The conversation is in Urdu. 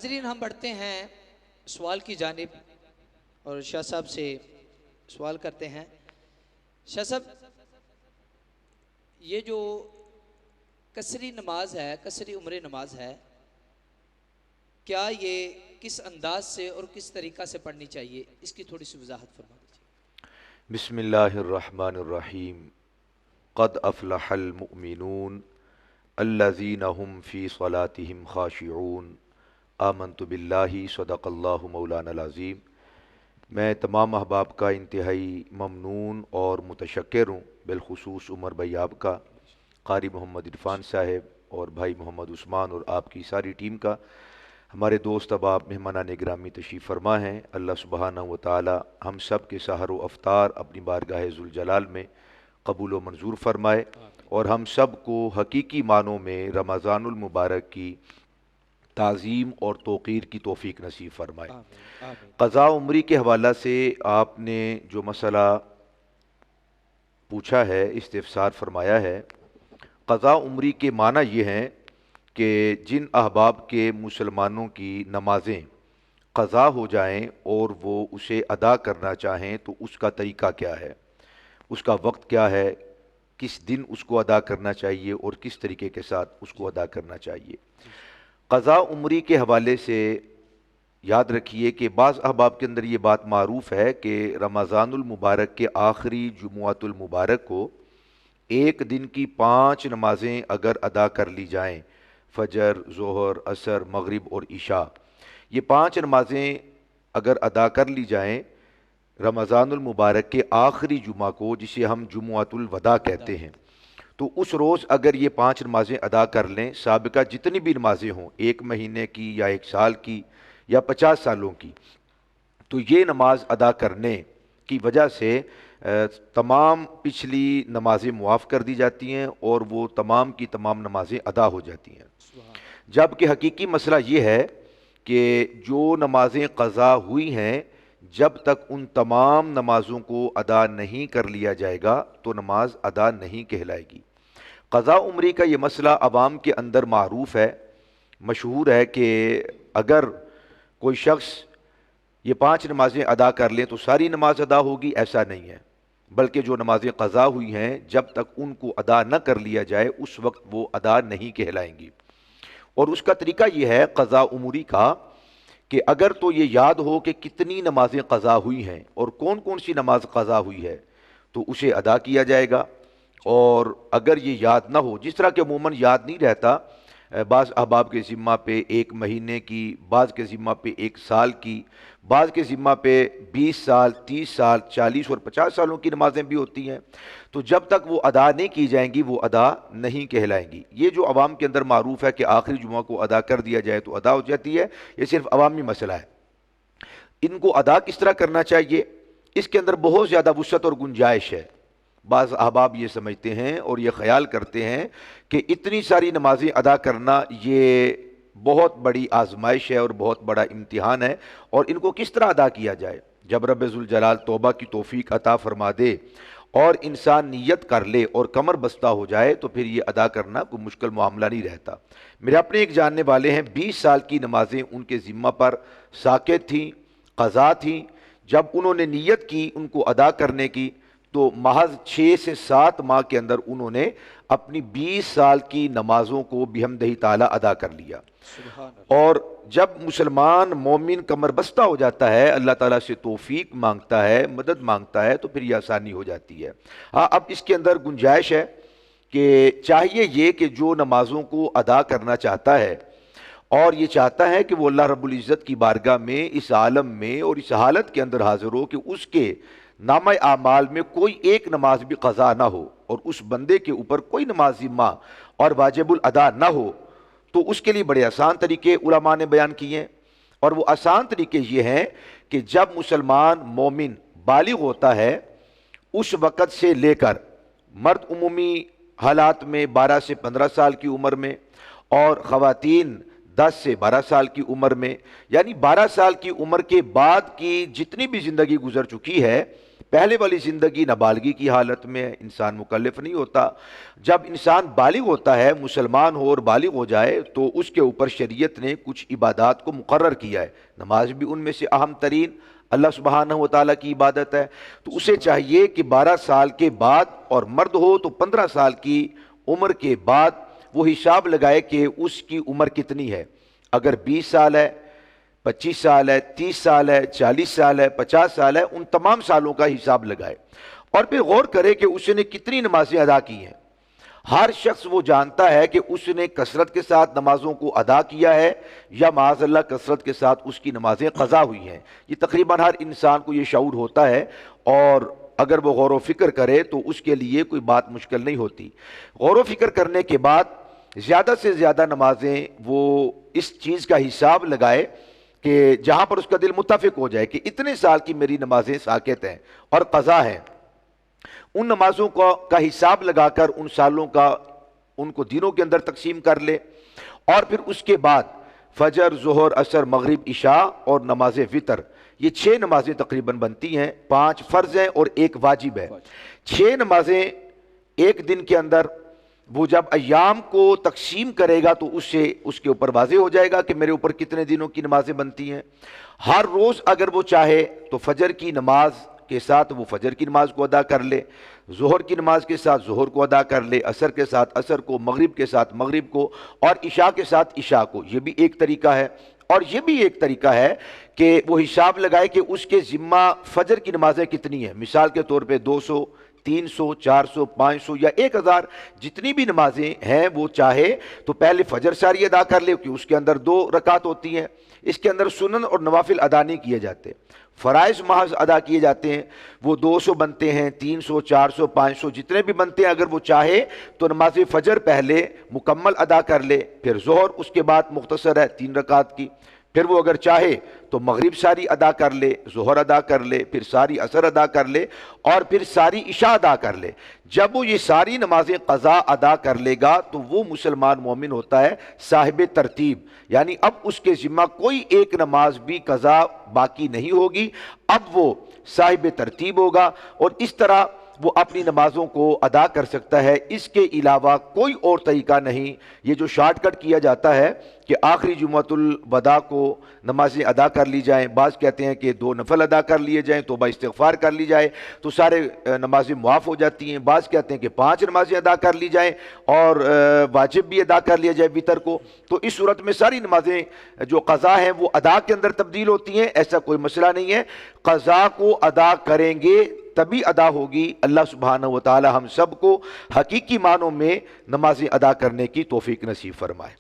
ناظرین ہم بڑھتے ہیں سوال کی جانب اور شاہ صاحب سے سوال کرتے ہیں۔ شاہ صاحب، یہ جو قصری نماز ہے، قصری عمر نماز ہے، کیا یہ کس انداز سے اور کس طریقہ سے پڑھنی چاہیے؟ اس کی تھوڑی سی وضاحت فرما دیجیے۔ بسم اللہ الرحمن الرحیم۔ قد افلح المؤمنون الذین هم فی صلاتهم خاشعون آمنت باللہ صدق اللہ مولانا العظیم۔ میں تمام احباب کا انتہائی ممنون اور متشکر ہوں، بالخصوص عمر بھائی آپ کا، قاری محمد عرفان صاحب اور بھائی محمد عثمان اور آپ کی ساری ٹیم کا، ہمارے دوست احباب مہمانان گرامی تشریف فرما ہیں۔ اللہ سبحانہ و تعالی ہم سب کے سحر و افطار اپنی بارگاہ ذوالجلال میں قبول و منظور فرمائے، اور ہم سب کو حقیقی معنوں میں رمضان المبارک کی تعظیم اور توقیر کی توفیق نصیب فرمائے۔ قضاء عمری کے حوالہ سے آپ نے جو مسئلہ پوچھا ہے، استفسار فرمایا ہے، قضاء عمری کے معنی یہ ہیں کہ جن احباب کے مسلمانوں کی نمازیں قضا ہو جائیں اور وہ اسے ادا کرنا چاہیں تو اس کا طریقہ کیا ہے، اس کا وقت کیا ہے، کس دن اس کو ادا کرنا چاہیے اور کس طریقے کے ساتھ اس کو ادا کرنا چاہیے۔ قضاء عمری کے حوالے سے یاد رکھیے کہ بعض احباب کے اندر یہ بات معروف ہے کہ رمضان المبارک کے آخری جمعۃ المبارک کو ایک دن کی 5 نمازیں اگر ادا کر لی جائیں، فجر، ظہر، عصر، مغرب اور عشاء، یہ 5 نمازیں اگر ادا کر لی جائیں رمضان المبارک کے آخری جمعہ کو، جسے ہم جمعۃ الوداع کہتے ہیں، تو اس روز اگر یہ 5 نمازیں ادا کر لیں، سابقہ جتنی بھی نمازیں ہوں، 1 مہینے کی یا 1 سال کی یا 50 سالوں کی، تو یہ نماز ادا کرنے کی وجہ سے تمام پچھلی نمازیں معاف کر دی جاتی ہیں اور وہ تمام کی تمام نمازیں ادا ہو جاتی ہیں۔ جبکہ حقیقی مسئلہ یہ ہے کہ جو نمازیں قضا ہوئی ہیں، جب تک ان تمام نمازوں کو ادا نہیں کر لیا جائے گا تو نماز ادا نہیں کہلائے گی۔ قضاء عمری کا یہ مسئلہ عوام کے اندر معروف ہے، مشہور ہے کہ اگر کوئی شخص یہ 5 نمازیں ادا کر لیں تو ساری نماز ادا ہوگی، ایسا نہیں ہے، بلکہ جو نمازیں قضا ہوئی ہیں جب تک ان کو ادا نہ کر لیا جائے اس وقت وہ ادا نہیں کہلائیں گی۔ اور اس کا طریقہ یہ ہے قضاء عمری کا کہ اگر تو یہ یاد ہو کہ کتنی نمازیں قضا ہوئی ہیں اور کون کون سی نماز قضا ہوئی ہے تو اسے ادا کیا جائے گا، اور اگر یہ یاد نہ ہو، جس طرح کہ عموماً یاد نہیں رہتا، بعض احباب کے ذمہ پہ 1 مہینے کی، بعض کے ذمہ پہ 1 سال کی، بعض کے ذمہ پہ 20 سال، 30 سال، 40 اور 50 سالوں کی نمازیں بھی ہوتی ہیں، تو جب تک وہ ادا نہیں کی جائیں گی وہ ادا نہیں کہلائیں گی۔ یہ جو عوام کے اندر معروف ہے کہ آخری جمعہ کو ادا کر دیا جائے تو ادا ہو جاتی ہے، یہ صرف عوامی مسئلہ ہے۔ ان کو ادا کس طرح کرنا چاہیے، اس کے اندر بہت زیادہ وسعت اور گنجائش ہے۔ بعض احباب یہ سمجھتے ہیں اور یہ خیال کرتے ہیں کہ اتنی ساری نمازیں ادا کرنا یہ بہت بڑی آزمائش ہے اور بہت بڑا امتحان ہے، اور ان کو کس طرح ادا کیا جائے۔ جب رب ذوالجلال توبہ کی توفیق عطا فرما دے اور انسان نیت کر لے اور کمر بستہ ہو جائے تو پھر یہ ادا کرنا کوئی مشکل معاملہ نہیں رہتا۔ میرے اپنے ایک جاننے والے ہیں، 20 سال کی نمازیں ان کے ذمہ پر ساقط تھیں، قضا تھیں، جب انہوں نے نیت کی ان کو ادا کرنے کی تو محض 6 سے 7 ماہ کے اندر انہوں نے اپنی 20 سال کی نمازوں کو بحمدہ تعالی ادا کر لیا۔ اور جب مسلمان مومن کمر بستہ ہو جاتا ہے، اللہ تعالیٰ سے توفیق مانگتا ہے، مدد مانگتا ہے، تو پھر یہ آسانی ہو جاتی ہے۔ ہاں، اب اس کے اندر گنجائش ہے کہ چاہیے یہ کہ جو نمازوں کو ادا کرنا چاہتا ہے اور یہ چاہتا ہے کہ وہ اللہ رب العزت کی بارگاہ میں اس عالم میں اور اس حالت کے اندر حاضر ہو کہ اس کے نامہ اعمال میں کوئی ایک نماز بھی قضا نہ ہو اور اس بندے کے اوپر کوئی نماز ذمہ اور واجب الادا نہ ہو، تو اس کے لیے بڑے آسان طریقے علماء نے بیان کیے ہیں، اور وہ آسان طریقے یہ ہیں کہ جب مسلمان مومن بالغ ہوتا ہے اس وقت سے لے کر، مرد عمومی حالات میں 12 سے 15 سال کی عمر میں اور خواتین 10 سے 12 سال کی عمر میں، یعنی 12 سال کی عمر کے بعد کی جتنی بھی زندگی گزر چکی ہے، پہلے والی زندگی نابالغی کی حالت میں ہے، انسان مکلف نہیں ہوتا۔ جب انسان بالغ ہوتا ہے، مسلمان ہو اور بالغ ہو جائے، تو اس کے اوپر شریعت نے کچھ عبادات کو مقرر کیا ہے، نماز بھی ان میں سے اہم ترین اللہ سبحانہ و تعالیٰ کی عبادت ہے۔ تو اسے چاہیے کہ 12 سال کے بعد، اور مرد ہو تو 15 سال کی عمر کے بعد وہ حساب لگائے کہ اس کی عمر کتنی ہے۔ اگر 20 سال ہے، 25 سال ہے، 30 سال ہے، 40 سال ہے، 50 سال ہے، ان تمام سالوں کا حساب لگائے، اور پھر غور کرے کہ اس نے کتنی نمازیں ادا کی ہیں۔ ہر شخص وہ جانتا ہے کہ اس نے کثرت کے ساتھ نمازوں کو ادا کیا ہے یا معاذ اللہ کثرت کے ساتھ اس کی نمازیں قضا ہوئی ہیں۔ یہ تقریباً ہر انسان کو یہ شعور ہوتا ہے، اور اگر وہ غور و فکر کرے تو اس کے لیے کوئی بات مشکل نہیں ہوتی۔ غور و فکر کرنے کے بعد زیادہ سے زیادہ نمازیں وہ اس چیز کا حساب لگائے کہ جہاں پر اس کا دل متفق ہو جائے کہ اتنے سال کی میری نمازیں ساقط ہیں اور قضا ہیں، ان نمازوں کا حساب لگا کر ان سالوں کا ان کو دنوں کے اندر تقسیم کر لے، اور پھر اس کے بعد فجر، ظہر، عصر، مغرب، عشاء اور نماز وتر، یہ 6 نمازیں تقریباً بنتی ہیں، 5 فرض ہیں اور 1 واجب ہے۔ 6 نمازیں ایک دن کے اندر وہ جب ایام کو تقسیم کرے گا تو اس کے اوپر واضح ہو جائے گا کہ میرے اوپر کتنے دنوں کی نمازیں بنتی ہیں۔ ہر روز اگر وہ چاہے تو فجر کی نماز کے ساتھ وہ فجر کی نماز کو ادا کر لے، ظہر کی نماز کے ساتھ ظہر کو ادا کر لے، عصر کے ساتھ عصر کو، مغرب کے ساتھ مغرب کو، اور عشاء کے ساتھ عشاء کو۔ یہ بھی ایک طریقہ ہے، اور یہ بھی ایک طریقہ ہے کہ وہ حساب لگائے کہ اس کے ذمہ فجر کی نمازیں کتنی ہیں۔ مثال کے طور پہ 200، 300، 400، 500 یا 1000 جتنی بھی نمازیں ہیں وہ چاہے تو پہلے فجر ساری ادا کر لے، کہ اس کے اندر 2 رکعت ہوتی ہیں، اس کے اندر سنن اور نوافل ادا نہیں کیے جاتے، فرائض محض ادا کیے جاتے ہیں، وہ 200 بنتے ہیں، 300، 400، 500 جتنے بھی بنتے ہیں۔ اگر وہ چاہے تو نماز فجر پہلے مکمل ادا کر لے، پھر ظہر اس کے بعد مختصر ہے 3 رکعت کی، پھر وہ اگر چاہے تو مغرب ساری ادا کر لے، ظہر ادا کر لے، پھر ساری عصر ادا کر لے، اور پھر ساری عشاء ادا کر لے۔ جب وہ یہ ساری نمازیں قضا ادا کر لے گا تو وہ مسلمان مومن ہوتا ہے صاحب ترتیب، یعنی اب اس کے ذمہ کوئی ایک نماز بھی قضا باقی نہیں ہوگی، اب وہ صاحب ترتیب ہوگا، اور اس طرح وہ اپنی نمازوں کو ادا کر سکتا ہے۔ اس کے علاوہ کوئی اور طریقہ نہیں۔ یہ جو شارٹ کٹ کیا جاتا ہے کہ آخری جمعۃ الوداع کو نمازیں ادا کر لی جائیں، بعض کہتے ہیں کہ 2 نفل ادا کر لیے جائیں، توبہ استغفار کر لی جائے تو سارے نمازیں معاف ہو جاتی ہیں، بعض کہتے ہیں کہ 5 نمازیں ادا کر لی جائیں اور واجب بھی ادا کر لیا جائے وتر کو، تو اس صورت میں ساری نمازیں جو قضا ہیں وہ ادا کے اندر تبدیل ہوتی ہیں۔ ایسا کوئی مسئلہ نہیں ہے، قضا کو ادا کریں گے تبھی ادا ہوگی۔ اللہ سبحانہ و تعالی ہم سب کو حقیقی معنوں میں نمازیں ادا کرنے کی توفیق نصیب فرمائے۔